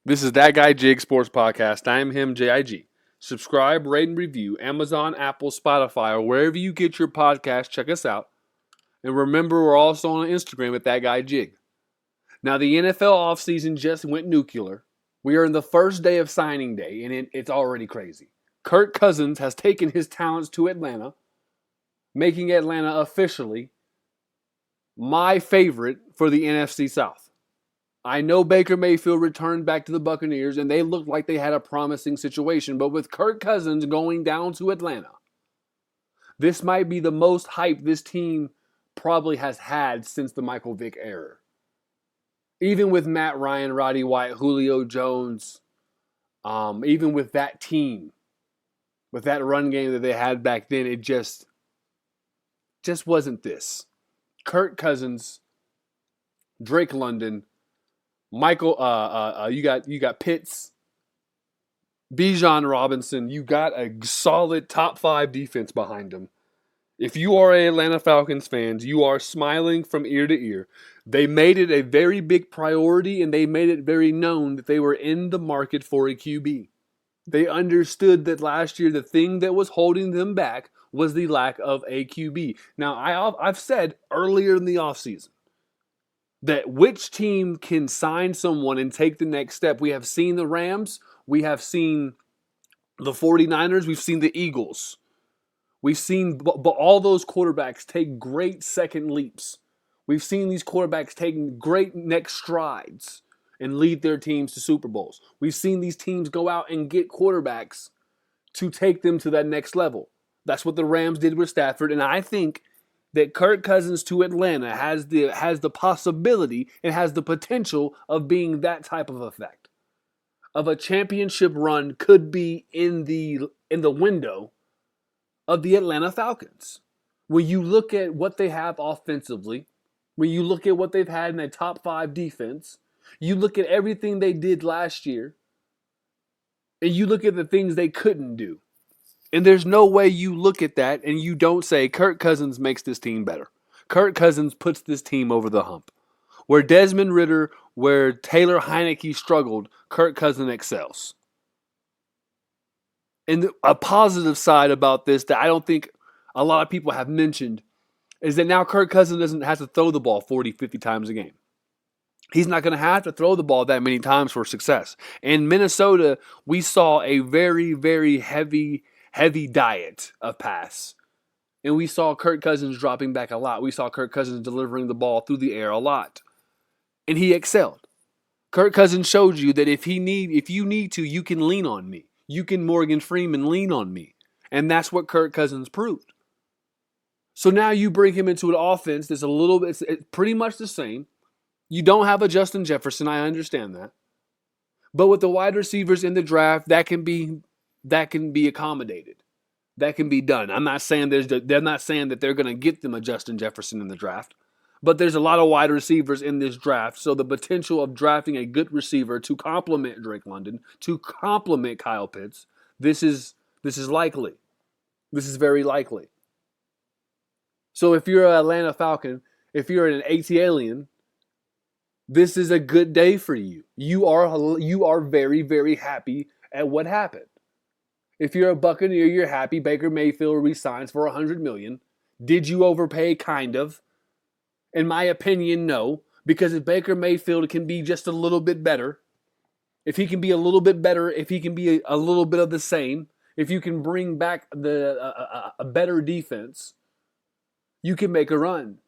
This is That Guy Jig Sports Podcast. I am him, JIG. Subscribe, rate, and review Amazon, Apple, Spotify, or wherever you get your podcast. Check us out. And remember, we're also on Instagram at That Guy Jig. Now, the NFL offseason just went nuclear. We are in the first day of signing day, and it's already crazy. Kirk Cousins has taken his talents to Atlanta, making Atlanta officially my favorite for the NFC South. I know Baker Mayfield returned back to the Buccaneers, and they looked like they had a promising situation. But with Kirk Cousins going down to Atlanta, this might be the most hype this team probably has had since the Michael Vick era. Even with Matt Ryan, Roddy White, Julio Jones, even with that team, with that run game that they had back then, it just wasn't this. Kirk Cousins, Drake London, Michael, you got Pitts, Bijan Robinson. You got a solid top 5 defense behind them. If you are an Atlanta Falcons fans, you are smiling from ear to ear. They made it a very big priority, and they made it very known that they were in the market for a QB. They understood that last year the thing that was holding them back was the lack of a QB. Now, I've said earlier in the offseason that which team can sign someone and take the next step. We have seen the Rams. We have seen the 49ers. We've seen the Eagles. We've seen all those quarterbacks take great second leaps. We've seen these quarterbacks taking great next strides and lead their teams to Super Bowls. We've seen these teams go out and get quarterbacks to take them to that next level. That's what the Rams did with Stafford, and I think that Kirk Cousins to Atlanta has the possibility and has the potential of being that type of effect. Of a championship run could be in the window of the Atlanta Falcons. When you look at what they have offensively, when you look at what they've had in their top 5 defense, you look at everything they did last year, and you look at the things they couldn't do. And there's no way you look at that and you don't say Kirk Cousins makes this team better. Kirk Cousins puts this team over the hump. Where Desmond Ridder, where Taylor Heineke struggled, Kirk Cousins excels. And a positive side about this that I don't think a lot of people have mentioned is that now Kirk Cousins doesn't have to throw the ball 40, 50 times a game. He's not going to have to throw the ball that many times for success. In Minnesota, we saw a very, very heavy diet of pass. And we saw Kirk Cousins dropping back a lot. We saw Kirk Cousins delivering the ball through the air a lot. And he excelled. Kirk Cousins showed you that if you need to, you can lean on me. You can Morgan Freeman lean on me. And that's what Kirk Cousins proved. So now you bring him into an offense that's it's pretty much the same. You don't have a Justin Jefferson, I understand that. But with the wide receivers in the draft, that can be accommodated. That can be done. I'm not saying they're not saying that they're going to get them a Justin Jefferson in the draft, but there's a lot of wide receivers in this draft. So the potential of drafting a good receiver to complement Drake London, to complement Kyle Pitts, this is likely. This is very likely. So if you're an Atlanta Falcon, if you're an AT-alien, this is a good day for you. You are very, very happy at what happened. If you're a Buccaneer, you're happy Baker Mayfield resigns for $100 million. Did you overpay? Kind of. In my opinion, no. Because if Baker Mayfield can be just a little bit better, if he can be a little bit better, if he can be a little bit of the same, if you can bring back a better defense, you can make a run.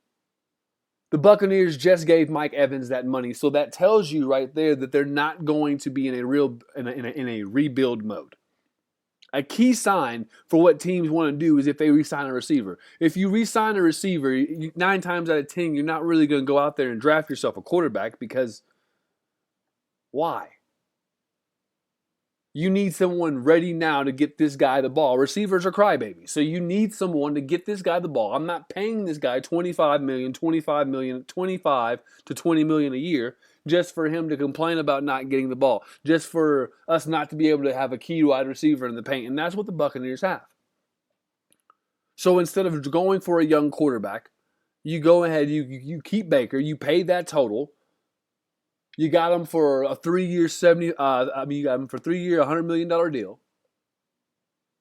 The Buccaneers just gave Mike Evans that money, so that tells you right there that they're not going to be in a rebuild mode. A key sign for what teams want to do is if they re-sign a receiver. If you re-sign a receiver, 9 times out of 10, you're not really going to go out there and draft yourself a quarterback because why? You need someone ready now to get this guy the ball. Receivers are crybabies, so you need someone to get this guy the ball. I'm not paying this guy $25 million, $25 to $20 million a year just for him to complain about not getting the ball, just for us not to be able to have a key wide receiver in the paint. And that's what the Buccaneers have. So instead of going for a young quarterback, you go ahead, you keep Baker, you pay that total, You got him for a 3-year you got him for 3-year, $100 million deal.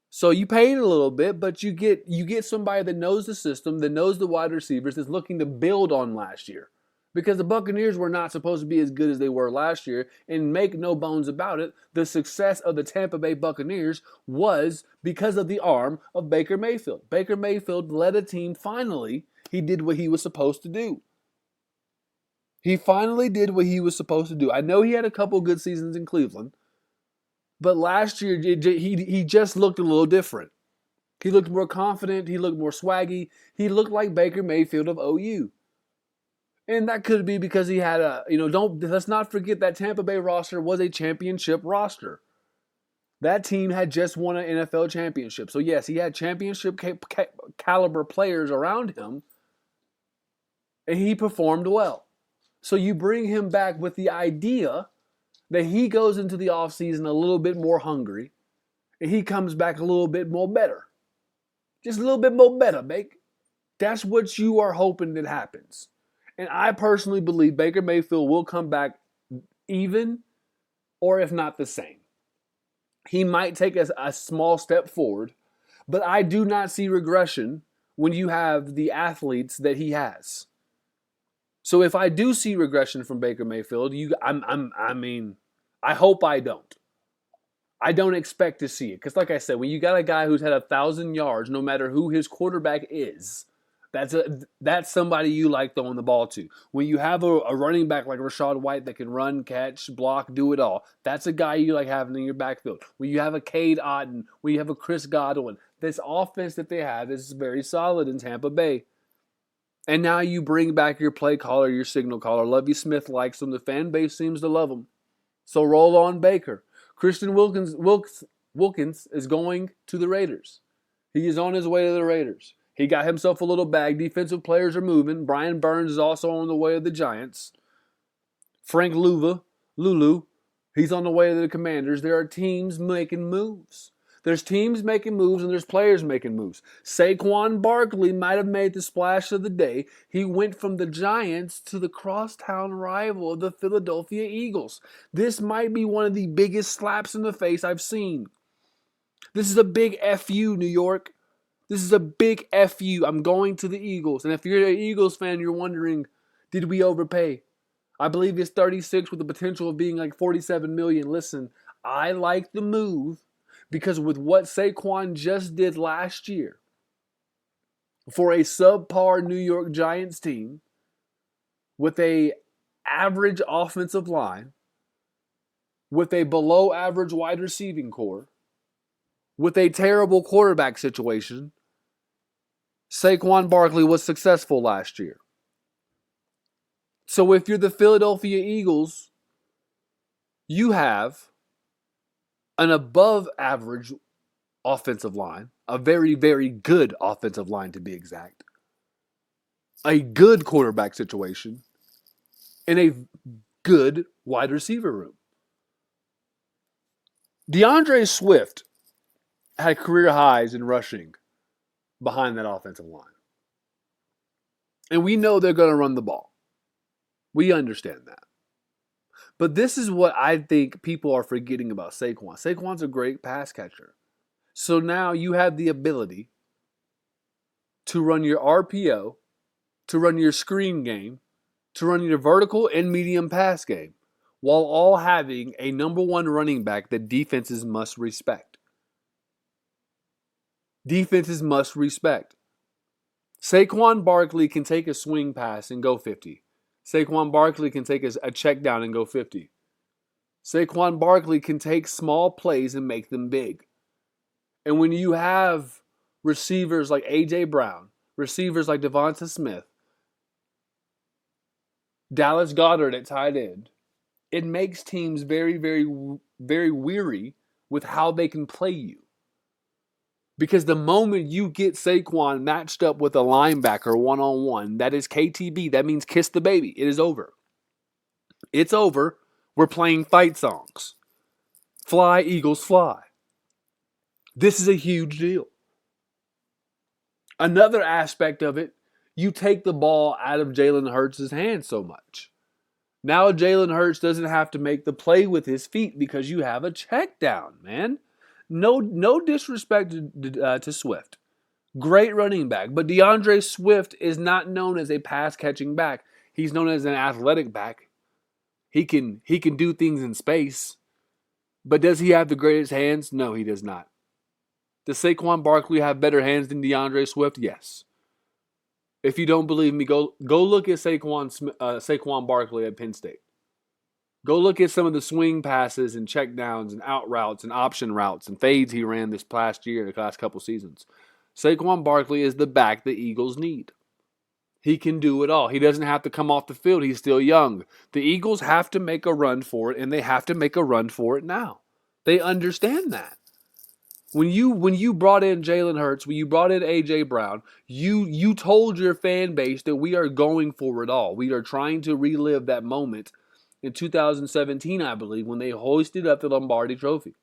So you paid a little bit, but you get somebody that knows the system, that knows the wide receivers, that's looking to build on last year. Because the Buccaneers were not supposed to be as good as they were last year, and make no bones about it, the success of the Tampa Bay Buccaneers was because of the arm of Baker Mayfield. Baker Mayfield led a team finally. He did what he was supposed to do. He finally did what he was supposed to do. I know he had a couple good seasons in Cleveland, but last year he just looked a little different. He looked more confident. He looked more swaggy. He looked like Baker Mayfield of OU. And that could be because he had let's not forget that Tampa Bay roster was a championship roster. That team had just won an NFL championship. So yes, he had championship caliber players around him, and he performed well. So you bring him back with the idea that he goes into the offseason a little bit more hungry, and he comes back a little bit more better. Just a little bit more better, Bake. That's what you are hoping that happens. And I personally believe Baker Mayfield will come back even, or if not the same. He might take a small step forward, but I do not see regression when you have the athletes that he has. So if I do see regression from Baker Mayfield, I hope I don't. I don't expect to see it. Because like I said, when you got a guy who's had 1,000 yards, no matter who his quarterback is, that's somebody you like throwing the ball to. When you have a running back like Rachaad White that can run, catch, block, do it all, that's a guy you like having in your backfield. When you have a Cade Otton, when you have a Chris Godwin, this offense that they have is very solid in Tampa Bay. And now you bring back your play caller, your signal caller. Lovie Smith likes him. The fan base seems to love him. So roll on Baker. Christian Wilkins is going to the Raiders. He is on his way to the Raiders. He got himself a little bag. Defensive players are moving. Brian Burns is also on the way to the Giants. Frank Lulu, he's on the way to the Commanders. There are teams making moves. There's teams making moves and there's players making moves. Saquon Barkley might have made the splash of the day. He went from the Giants to the crosstown rival of the Philadelphia Eagles. This might be one of the biggest slaps in the face I've seen. This is a big FU, New York. This is a big FU. I'm going to the Eagles. And if you're an Eagles fan, you're wondering, did we overpay? I believe it's 36 with the potential of being like 47 million. Listen, I like the move because with what Saquon just did last year for a subpar New York Giants team with a average offensive line, with a below average wide receiving core, with a terrible quarterback situation, Saquon Barkley was successful last year. So if you're the Philadelphia Eagles, you have an above average offensive line, a very, very good offensive line to be exact, a good quarterback situation, and a good wide receiver room. DeAndre Swift had career highs in rushing behind that offensive line. And we know they're going to run the ball. We understand that. But this is what I think people are forgetting about Saquon. Saquon's a great pass catcher. So now you have the ability to run your RPO, to run your screen game, to run your vertical and medium pass game, while all having a number one running back that defenses must respect. Defenses must respect. Saquon Barkley can take a swing pass and go 50. Saquon Barkley can take a check down and go 50. Saquon Barkley can take small plays and make them big. And when you have receivers like A.J. Brown, receivers like Devonta Smith, Dallas Goedert at tight end, it makes teams very, very, very weary with how they can play you. Because the moment you get Saquon matched up with a linebacker one-on-one, that is KTB. That means kiss the baby. It is over. It's over. We're playing fight songs. Fly, Eagles, fly. This is a huge deal. Another aspect of it, you take the ball out of Jalen Hurts' hands so much. Now Jalen Hurts doesn't have to make the play with his feet because you have a check down, man. No disrespect to Swift. Great running back. But DeAndre Swift is not known as a pass catching back. He's known as an athletic back. He can do things in space. But does he have the greatest hands? No, he does not. Does Saquon Barkley have better hands than DeAndre Swift? Yes. If you don't believe me, go look at Saquon Barkley at Penn State. Go look at some of the swing passes and check downs and out routes and option routes and fades he ran this past year, the last couple seasons. Saquon Barkley is the back the Eagles need. He can do it all. He doesn't have to come off the field. He's still young. The Eagles have to make a run for it, and they have to make a run for it now. They understand that. When you brought in Jalen Hurts, when you brought in A.J. Brown, you told your fan base that we are going for it all. We are trying to relive that moment in 2017, I believe, when they hoisted up the Lombardi Trophy.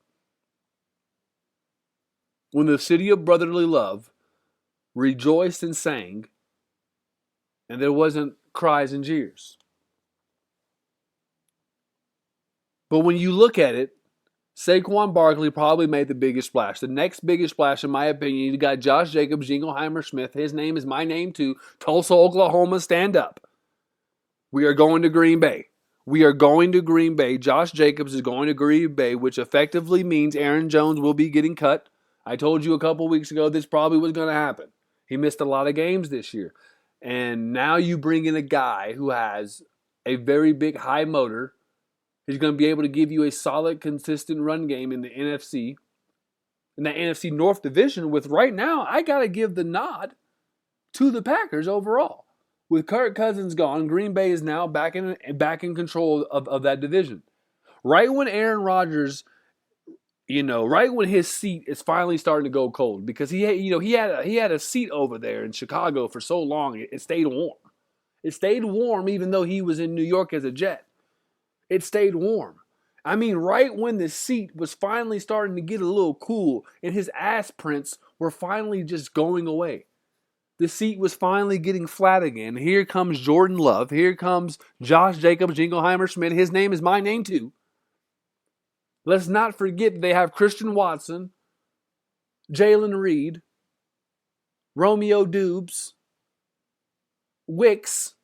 When the city of brotherly love rejoiced and sang, and there wasn't cries and jeers. But when you look at it, Saquon Barkley probably made the biggest splash. The next biggest splash, in my opinion, you got Josh Jacobs, Jingleheimer Smith. His name is my name too. Tulsa, Oklahoma, stand up. We are going to Green Bay. We are going to Green Bay. Josh Jacobs is going to Green Bay, which effectively means Aaron Jones will be getting cut. I told you a couple weeks ago this probably was going to happen. He missed a lot of games this year. And now you bring in a guy who has a very big high motor. He's going to be able to give you a solid, consistent run game in the NFC. In the NFC North Division, with right now, I got to give the nod to the Packers overall. With Kirk Cousins gone, Green Bay is now back in control of that division. Right when Aaron Rodgers, right when his seat is finally starting to go cold, because he had a seat over there in Chicago for so long, it stayed warm. It stayed warm even though he was in New York as a Jet. It stayed warm. I mean, right when the seat was finally starting to get a little cool and his ass prints were finally just going away. The seat was finally getting flat again. Here comes Jordan Love. Here comes Josh Jacobs, Jingleheimer Smith. His name is my name too. Let's not forget they have Christian Watson, Jalen Reed, Romeo Dubes, Wicks.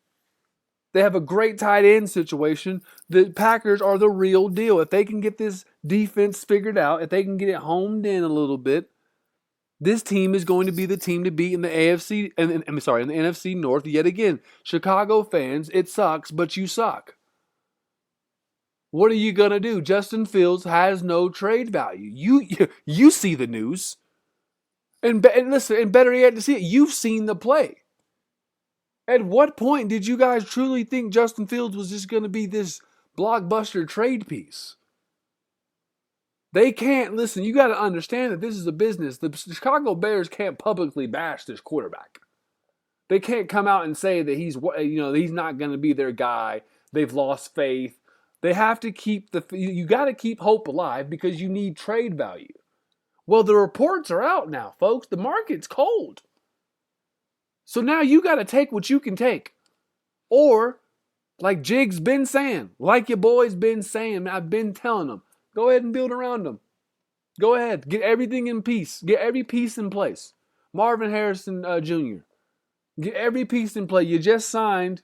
They have a great tight end situation. The Packers are the real deal. If they can get this defense figured out, if they can get it homed in a little bit, this team is going to be the team to beat in the in the NFC North yet again. Chicago fans, it sucks, but you suck. What are you going to do? Justin Fields has no trade value. You see the news. And listen, and better yet to see it, you've seen the play. At what point did you guys truly think Justin Fields was just going to be this blockbuster trade piece? They can't, listen, you got to understand that this is a business. The Chicago Bears can't publicly bash this quarterback. They can't come out and say that he's not going to be their guy. They've lost faith. They have to you got to keep hope alive because you need trade value. Well, the reports are out now, folks. The market's cold. So now you got to take what you can take. Or, like Jig's been saying, like your boy's been saying, I've been telling them, go ahead and build around them. Go ahead. Get everything in peace. Get every piece in place. Marvin Harrison Jr. Get every piece in play. You just signed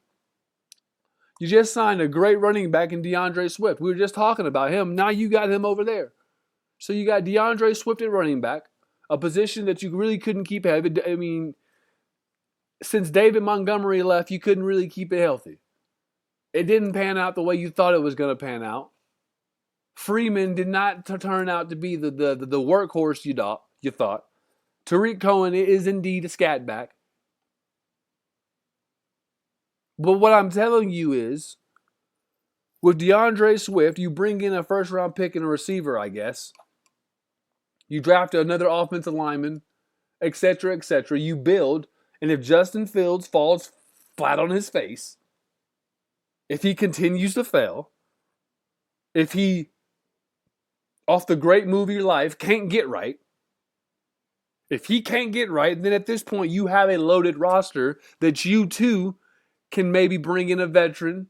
a great running back in DeAndre Swift. We were just talking about him. Now you got him over there. So you got DeAndre Swift at running back, a position that you really couldn't keep heavy. I mean, since David Montgomery left, you couldn't really keep it healthy. It didn't pan out the way you thought it was going to pan out. Freeman did not turn out to be the workhorse you thought. Tariq Cohen is indeed a scat back. But what I'm telling you is, with DeAndre Swift, you bring in a first-round pick and a receiver, I guess. You draft another offensive lineman, etc., etc. You build, and if Justin Fields falls flat on his face, if he continues to fail, if he, off the great movie life, can't get right, if he can't get right, then at this point you have a loaded roster that you too can maybe bring in a veteran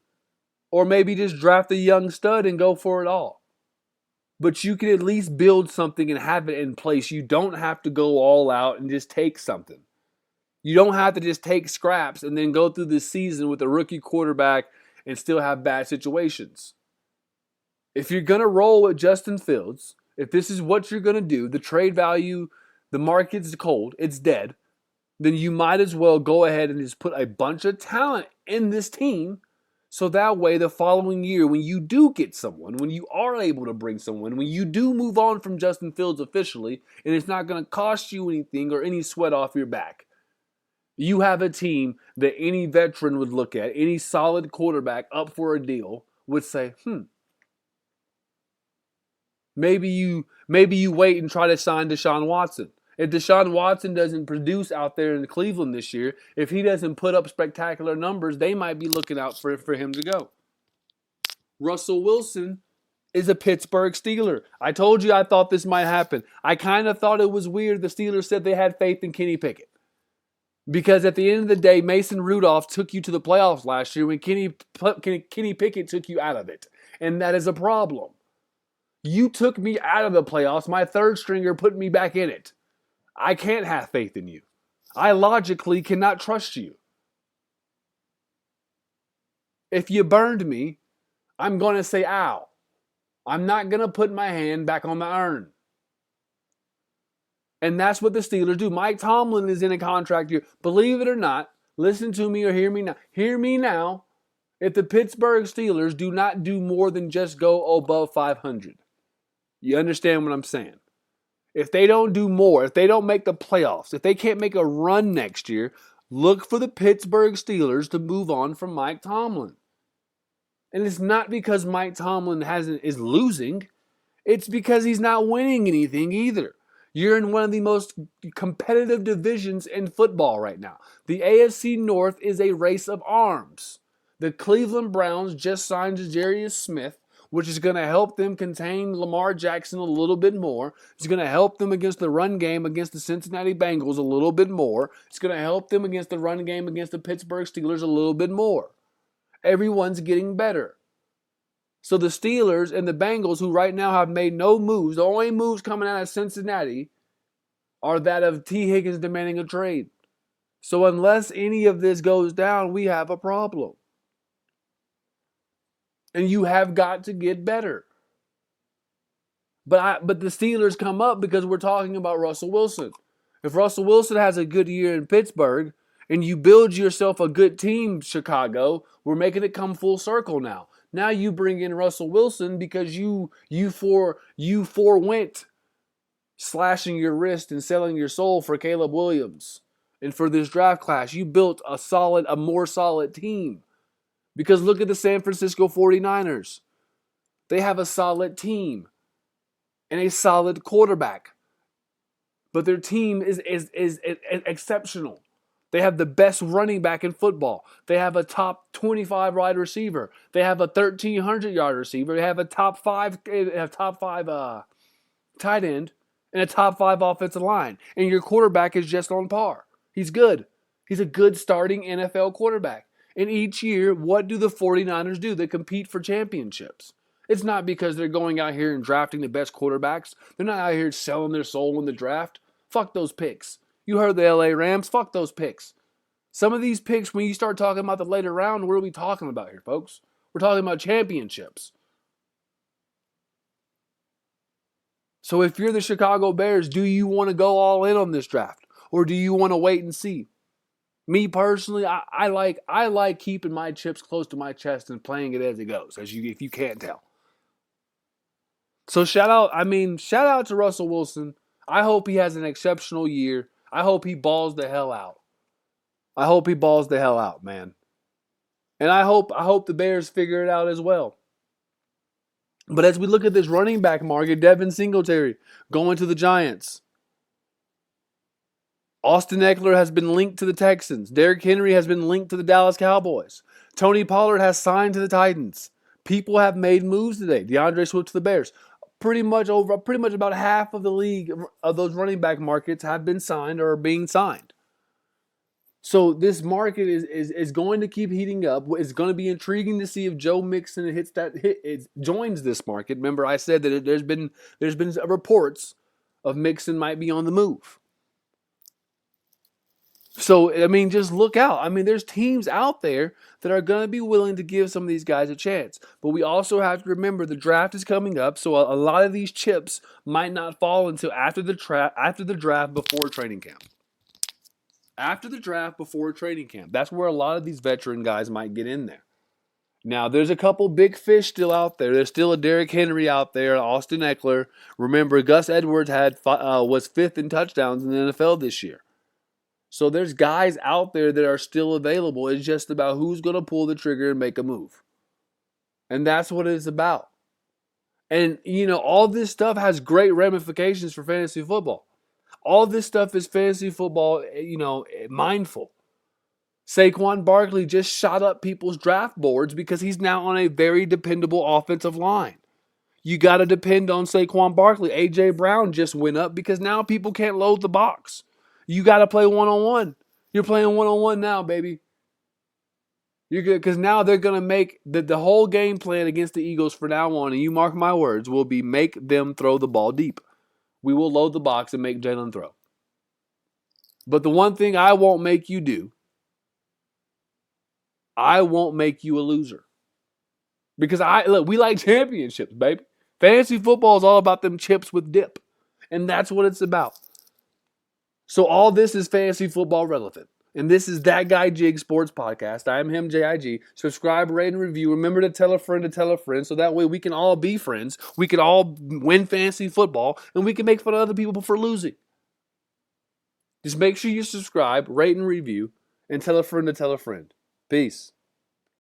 Or maybe just draft a young stud and go for it all. But you can at least build something and have it in place. You don't have to go all out and just take something. You don't have to just take scraps and then go through this season with a rookie quarterback and still have bad situations. If you're going to roll with Justin Fields, if this is what you're going to do, the trade value, the market's cold, it's dead, then you might as well go ahead and just put a bunch of talent in this team. So that way, the following year, when you do get someone, when you are able to bring someone, when you do move on from Justin Fields officially, and it's not going to cost you anything or any sweat off your back, you have a team that any veteran would look at, any solid quarterback up for a deal would say, maybe you wait and try to sign Deshaun Watson. If Deshaun Watson doesn't produce out there in Cleveland this year, if he doesn't put up spectacular numbers, they might be looking out for him to go. Russell Wilson is a Pittsburgh Steeler. I told you I thought this might happen. I kind of thought it was weird the Steelers said they had faith in Kenny Pickett. Because at the end of the day, Mason Rudolph took you to the playoffs last year when Kenny Pickett took you out of it. And that is a problem. You took me out of the playoffs. My third stringer put me back in it. I can't have faith in you. I logically cannot trust you. If you burned me, I'm going to say, ow. I'm not going to put my hand back on the urn. And that's what the Steelers do. Mike Tomlin is in a contract year. Believe it or not, listen to me or hear me now. Hear me now. If the Pittsburgh Steelers do not do more than just go above 500, you understand what I'm saying? If they don't do more, if they don't make the playoffs, if they can't make a run next year, look for the Pittsburgh Steelers to move on from Mike Tomlin. And it's not because Mike Tomlin is losing. It's because he's not winning anything either. You're in one of the most competitive divisions in football right now. The AFC North is a race of arms. The Cleveland Browns just signed Jarius Smith, which is going to help them contain Lamar Jackson a little bit more. It's going to help them against the run game against the Cincinnati Bengals a little bit more. It's going to help them against the run game against the Pittsburgh Steelers a little bit more. Everyone's getting better. So the Steelers and the Bengals, who right now have made no moves, the only moves coming out of Cincinnati are that of T. Higgins demanding a trade. So unless any of this goes down, we have a problem. And you have got to get better. But the Steelers come up because we're talking about Russell Wilson. If Russell Wilson has a good year in Pittsburgh and you build yourself a good team, Chicago, we're making it come full circle now. Now you bring in Russell Wilson because you forewent slashing your wrist and selling your soul for Caleb Williams. And for this draft class, you built a more solid team. Because look at the San Francisco 49ers. They have a solid team and a solid quarterback. But their team is exceptional. They have the best running back in football. They have a top 25 wide receiver. They have a 1,300-yard receiver. They have a top five tight end and a top 5 offensive line. And your quarterback is just on par. He's good. He's a good starting NFL quarterback. And each year, what do the 49ers do? They compete for championships. It's not because they're going out here and drafting the best quarterbacks. They're not out here selling their soul in the draft. Fuck those picks. You heard the LA Rams. Fuck those picks. Some of these picks, when you start talking about the later round, what are we talking about here, folks? We're talking about championships. So if you're the Chicago Bears, do you want to go all in on this draft? Or do you want to wait and see? Me personally, I like keeping my chips close to my chest and playing it as it goes, if you can't tell. So shout out to Russell Wilson. I hope he has an exceptional year. I hope he balls the hell out. Man. And I hope the Bears figure it out as well. But as we look at this running back market, Devin Singletary going to the Giants. Austin Eckler has been linked to the Texans. Derrick Henry has been linked to the Dallas Cowboys. Tony Pollard has signed to the Titans. People have made moves today. DeAndre Swift to the Bears. Pretty much about half of the league of those running back markets have been signed or are being signed. So this market is going to keep heating up. It's going to be intriguing to see if Joe Mixon joins this market. Remember, I said that there's been reports of Mixon might be on the move. So I mean, just look out. I mean, there's teams out there that are going to be willing to give some of these guys a chance. But we also have to remember the draft is coming up, so a lot of these chips might not fall until after the draft before training camp. After the draft, before training camp. That's where a lot of these veteran guys might get in there. Now, there's a couple big fish still out there. There's still a Derrick Henry out there, Austin Eckler. Remember, Gus Edwards was fifth in touchdowns in the NFL this year. So there's guys out there that are still available. It's just about who's going to pull the trigger and make a move. And that's what it's about. And, all this stuff has great ramifications for fantasy football. All this stuff is fantasy football, mindful. Saquon Barkley just shot up people's draft boards because he's now on a very dependable offensive line. You got to depend on Saquon Barkley. A.J. Brown just went up because now people can't load the box. You got to play one-on-one. You're playing one-on-one now, baby. You're good because now they're going to make the whole game plan against the Eagles from now on, and you mark my words, will be make them throw the ball deep. We will load the box and make Jalen throw. But the one thing I won't make you do, I won't make you a loser. Because we like championships, baby. Fantasy football is all about them chips with dip. And that's what it's about. So all this is fantasy football relevant. And this is That Guy Jig Sports Podcast. I am him, JIG. Subscribe, rate, and review. Remember to tell a friend so that way we can all be friends. We can all win fantasy football, and we can make fun of other people for losing. Just make sure you subscribe, rate, and review, and tell a friend to tell a friend. Peace.